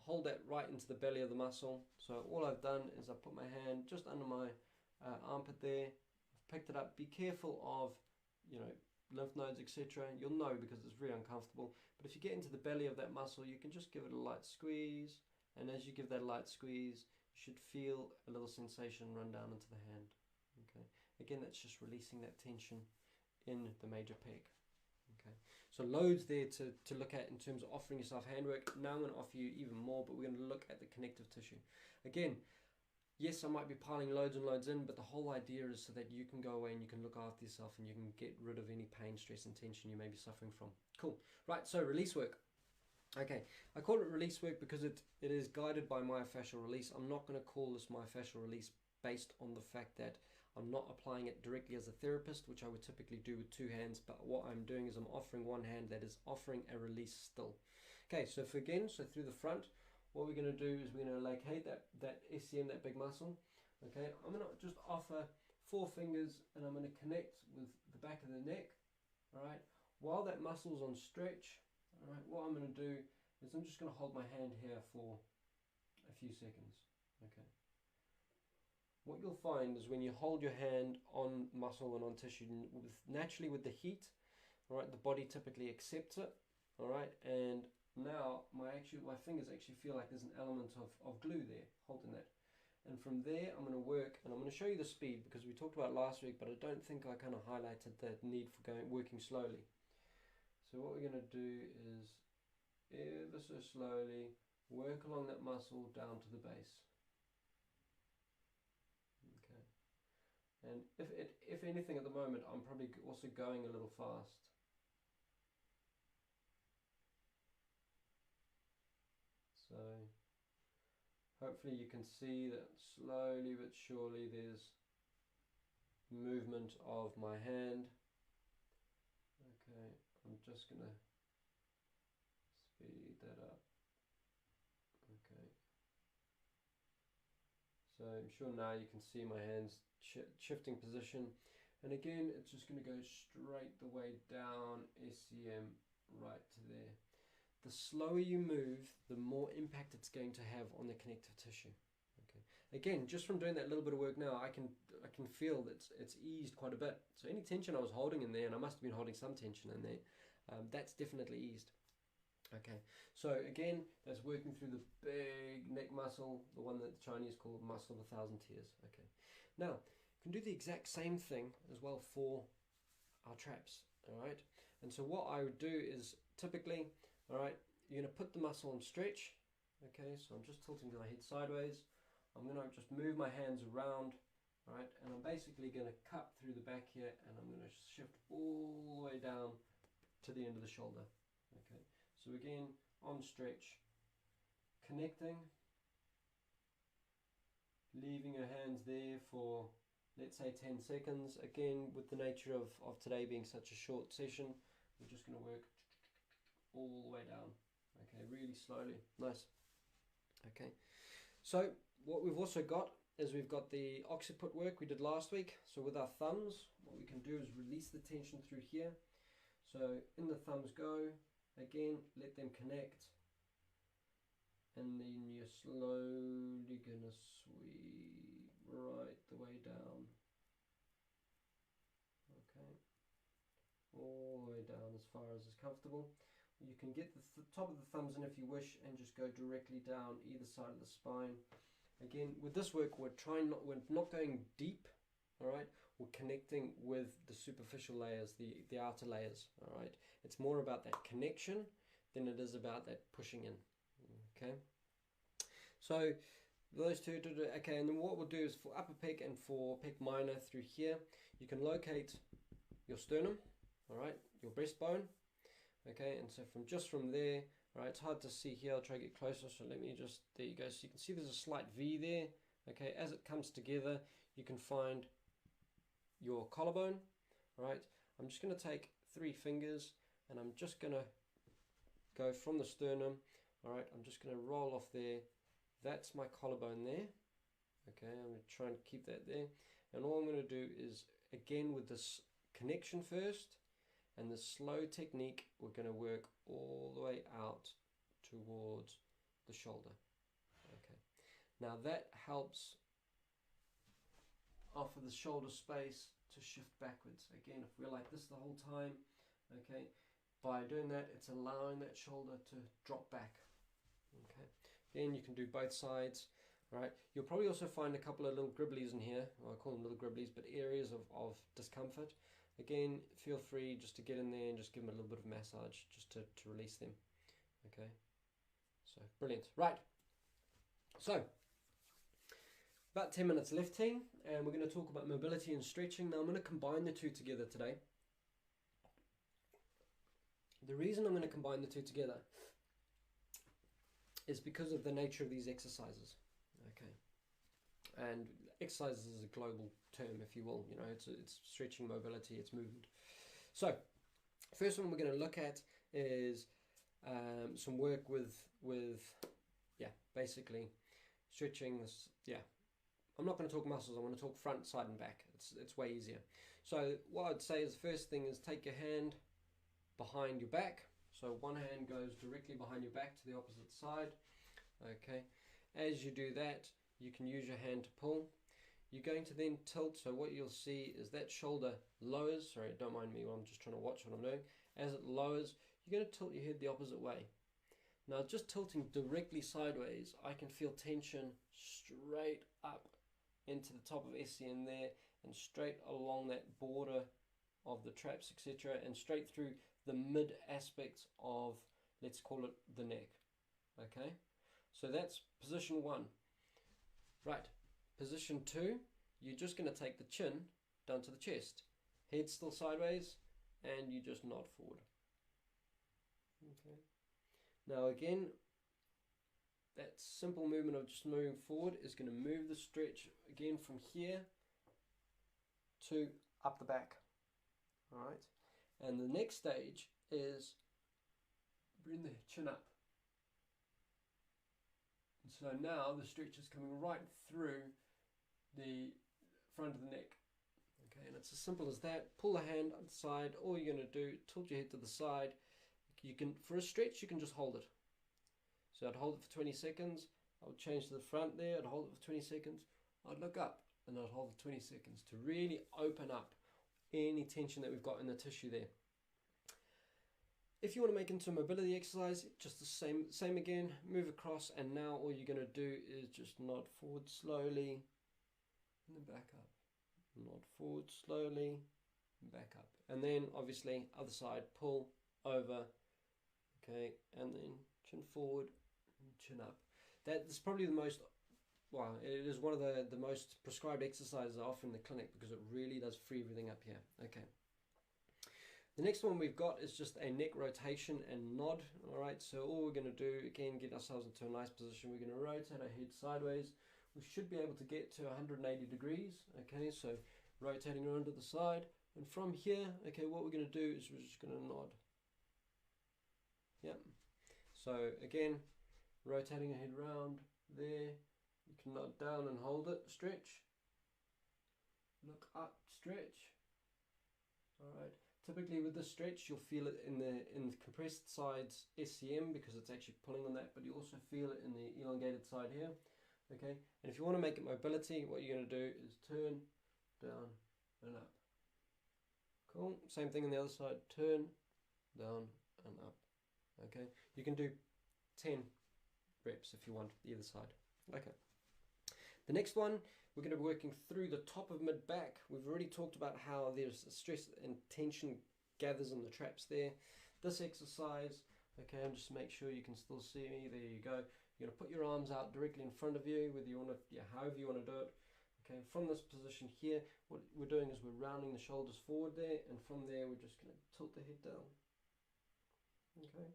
hold that right into the belly of the muscle. So all I've done is I've put my hand just under my armpit there. I've picked it up. Be careful of, lymph nodes, etc. You'll know because it's really uncomfortable. But if you get into the belly of that muscle, you can just give it a light squeeze. And as you give that light squeeze, you should feel a little sensation run down into the hand. Okay. Again, that's just releasing that tension in the major pec. Okay, so loads there to look at in terms of offering yourself handwork. Now I'm going to offer you even more, but we're going to look at the connective tissue. Again, yes, I might be piling loads and loads in, but the whole idea is so that you can go away and you can look after yourself and you can get rid of any pain, stress and tension you may be suffering from. Cool. Right, so release work. Okay, I call it release work because it is guided by myofascial release. I'm not going to call this myofascial release based on the fact that I'm not applying it directly as a therapist, which I would typically do with two hands, but what I'm doing is I'm offering one hand that is offering a release still. Okay, so through the front, what we're going to do is we're going to locate that SCM, that big muscle. Okay, I'm going to just offer 4 fingers and I'm going to connect with the back of the neck. All right, while that muscle's on stretch. All right, what I'm going to do is I'm just going to hold my hand here for a few seconds. Okay. What you'll find is when you hold your hand on muscle and on tissue, naturally with the heat, all right, the body typically accepts it. All right, and now my fingers actually feel like there's an element of glue there holding that. And from there I'm going to work, and I'm going to show you the speed because we talked about it last week, but I don't think I kind of highlighted the need for working slowly. So what we're going to do is ever so slowly work along that muscle down to the base. Okay. And if anything at the moment, I'm probably also going a little fast. So hopefully you can see that slowly but surely there's movement of my hand. Okay, I'm just going to speed that up. Okay. So I'm sure now you can see my hands shifting position. And again, it's just going to go straight the way down, SCM right to there. The slower you move, the more impact it's going to have on the connective tissue. Okay. Again, just from doing that little bit of work now, I can feel that it's eased quite a bit. So any tension I was holding in there, and I must have been holding some tension in there, that's definitely eased. Okay, so again, that's working through the big neck muscle, the one that the Chinese call muscle of 1,000 tears. Okay, now you can do the exact same thing as well for our traps. All right, and so what I would do is typically, all right, you're going to put the muscle on stretch. Okay, so I'm just tilting my head sideways. I'm going to just move my hands around. All right, and I'm basically going to cut through the back here, and I'm going to shift all the way down to the end of the shoulder. Okay. So again, on stretch, connecting, leaving your hands there for, let's say, 10 seconds. Again, with the nature of today being such a short session, we're just going to work all the way down. Okay, really slowly. Nice. Okay, so what we've also got is we've got the occiput work we did last week. So with our thumbs, what we can do is release the tension through here. So in the thumbs go. Again, let them connect, and then you're slowly gonna sweep right the way down. Okay, all the way down as far as is comfortable. You can get the top of the thumbs in if you wish, and just go directly down either side of the spine. Again, with this work, we're not going deep. All right, we're connecting with the superficial layers, the outer layers. All right, it's more about that connection than it is about that pushing in. Okay, so those two. Okay, and then what we'll do is for upper pec and for pec minor through here, you can locate your sternum. All right, your breastbone. Okay, and so from there. All right, it's hard to see here. I'll try to get closer. So let me just, there you go. So you can see there's a slight V there. Okay, as it comes together, you can find your collarbone. All right, I'm just going to take 3 fingers and I'm just going to go from the sternum. All right, I'm just going to roll off there. That's my collarbone there. Okay, I'm going to try and keep that there. And all I'm going to do is, again, with this connection first and the slow technique, we're going to work all the way out towards the shoulder. Okay, now that helps offer the shoulder space to shift backwards. Again, if we're like this the whole time, okay, by doing that, it's allowing that shoulder to drop back. Okay, then you can do both sides. All right, you'll probably also find a couple of little gribblies in here. Well, I call them little gribblies, but areas of discomfort. Again, feel free just to get in there and just give them a little bit of massage just to release them. Okay, so brilliant. Right, so about 10 minutes left, team, and we're going to talk about mobility and stretching. Now I'm going to combine the two together today. The reason I'm going to combine the two together is because of the nature of these exercises. Okay, and exercises is a global term, if you will. You know, it's stretching, mobility, it's movement. So first one we're going to look at is some work with basically stretching this. I'm not going to talk muscles. I want to talk front, side and back. It's way easier. So what I'd say is the first thing is take your hand behind your back. So one hand goes directly behind your back to the opposite side. Okay, as you do that, you can use your hand to pull. You're going to then tilt, so what you'll see is that shoulder lowers. Sorry, don't mind me, I'm just trying to watch what I'm doing. As it lowers, you're going to tilt your head the opposite way. Now just tilting directly sideways, I can feel tension straight up into the top of SCM there, and straight along that border of the traps, etc., and straight through the mid aspects of, let's call it, the neck. Okay, so that's position one. Right, position two, you're just going to take the chin down to the chest, head still sideways, and you just nod forward. Okay, now again, that simple movement of just moving forward is going to move the stretch again from here to up the back. All right, and the next stage is bring the chin up. And so now the stretch is coming right through the front of the neck. Okay, and it's as simple as that. Pull the hand on the side. All you're going to do, tilt your head to the side. You can, for a stretch, you can just hold it. So I'd hold it for 20 seconds. I would change to the front there. I'd hold it for 20 seconds. I'd look up and I'd hold it 20 seconds to really open up any tension that we've got in the tissue there. If you want to make it into a mobility exercise, just the same again, move across, and now all you're going to do is just nod forward slowly and then back up. Nod forward slowly and back up. And then obviously other side, pull over, okay, and then chin forward and chin up. That is probably the most, well, it is one of the most prescribed exercises I offer in the clinic because it really does free everything up here. Okay. The next one we've got is just a neck rotation and nod. All right, so all we're going to do, again, get ourselves into a nice position. We're going to rotate our head sideways. We should be able to get to 180 degrees. Okay, so rotating around to the side. And from here, okay, what we're going to do is we're just going to nod. Yep. So again, rotating our head round there. You can nod down and hold it, stretch. Look up, stretch. All right. Typically with this stretch, you'll feel it in the compressed sides SCM because it's actually pulling on that, but you also feel it in the elongated side here. Okay, and if you want to make it mobility, what you're going to do is turn, down, and up. Cool. Same thing on the other side. Turn, down, and up. Okay, you can do 10 reps if you want either side. Okay. The next one, we're going to be working through the top of mid-back. We've already talked about how there's stress and tension gathers in the traps there. This exercise, okay, and just make sure you can still see me. There you go. You're going to put your arms out directly in front of you, whether you want to, however you want to do it. Okay, from this position here, what we're doing is we're rounding the shoulders forward there, and from there we're just going to tilt the head down. Okay.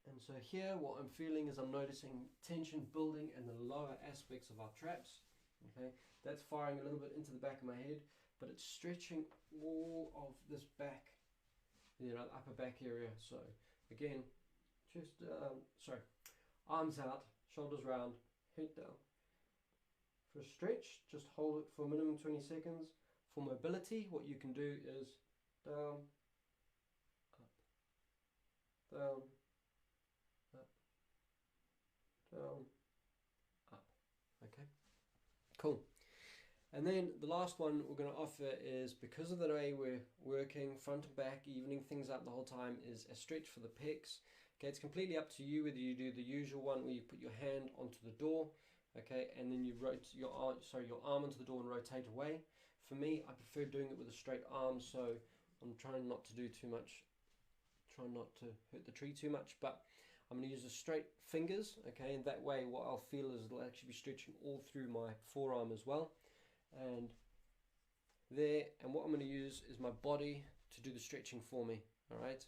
And so here what I'm feeling is I'm noticing tension building in the lower aspects of our traps. Okay, that's firing a little bit into the back of my head, but it's stretching all of this back, upper back area. So again, just arms out, shoulders round, head down. For a stretch, just hold it for a minimum 20 seconds. For mobility, what you can do is down, up, down, down, up. Okay, cool. And then the last one we're going to offer is, because of the way we're working front and back, evening things out the whole time, is a stretch for the pecs. Okay, it's completely up to you whether you do the usual one where you put your hand onto the door, okay, and then you rotate your arm onto the door and rotate away. For me, I prefer doing it with a straight arm, so I'm trying not to do too much, trying not to hurt the tree too much, but I'm going to use the straight fingers, okay, and that way what I'll feel is it'll actually be stretching all through my forearm as well, and there, and what I'm going to use is my body to do the stretching for me, all right?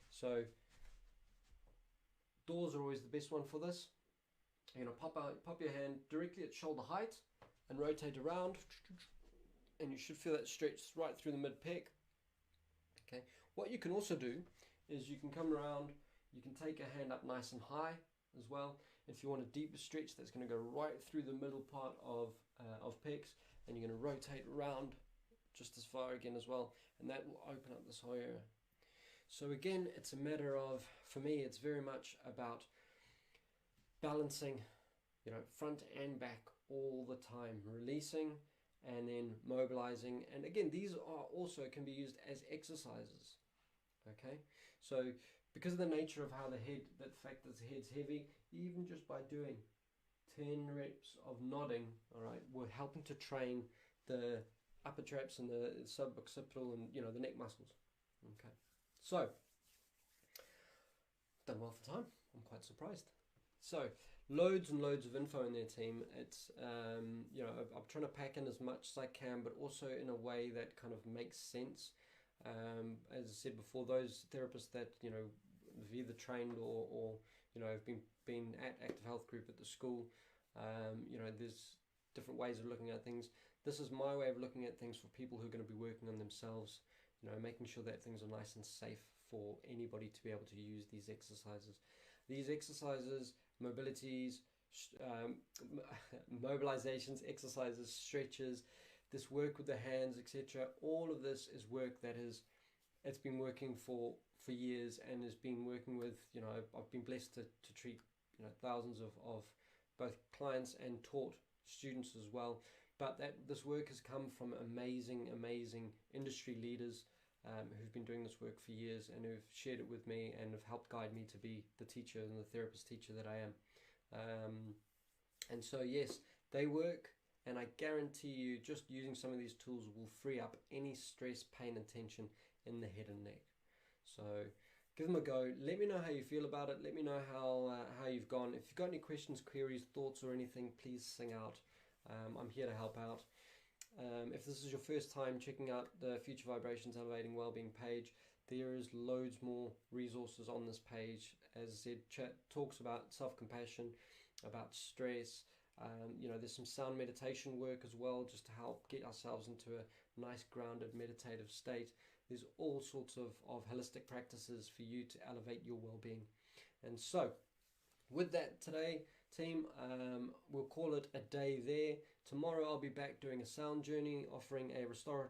So doors are always the best one for this. You're going to pop your hand directly at shoulder height and rotate around, and you should feel that stretch right through the mid-pec. Okay. What you can also do is you can come around, you can take your hand up nice and high as well. If you want a deeper stretch, that's going to go right through the middle part of pecs, and you're going to rotate around just as far again as well, and that will open up this whole area. So again, it's a matter of, for me, it's very much about balancing, front and back all the time, releasing and then mobilizing. And again, these are also can be used as exercises. Okay, so because of the nature of how the fact that the head's heavy, even just by doing 10 reps of nodding, all right, we're helping to train the upper traps and the suboccipital and the neck muscles. Okay, so done well for time. I'm quite surprised. So loads and loads of info in their team. It's I'm trying to pack in as much as I can, but also in a way that kind of makes sense. As I said before, those therapists that have either trained or have been at Active Health Group at the school, there's different ways of looking at things. This is my way of looking at things for people who are going to be working on themselves, making sure that things are nice and safe for anybody to be able to use these exercises. These exercises, mobilities, mobilizations, exercises, stretches, this work with the hands, etc. All of this is work that it's been working for years and has been working with, I've been blessed to treat, thousands of both clients and taught students as well. But this work has come from amazing industry leaders who've been doing this work for years and who've shared it with me and have helped guide me to be the teacher and the therapist teacher that I am. And so yes, they work, and I guarantee you just using some of these tools will free up any stress, pain and tension in the head and neck. So give them a go. Let me know how you feel about it. Let me know how you've gone. If you've got any questions, queries, thoughts or anything, please sing out. I'm here to help out. If this is your first time checking out the Future Vibrations Elevating Wellbeing page, there is loads more resources on this page. As I said, chat talks about self-compassion, about stress. There's some sound meditation work as well, just to help get ourselves into a nice grounded meditative state. There's all sorts of holistic practices for you to elevate your well-being. And so with that today, team, we'll call it a day there. Tomorrow I'll be back doing a sound journey, offering a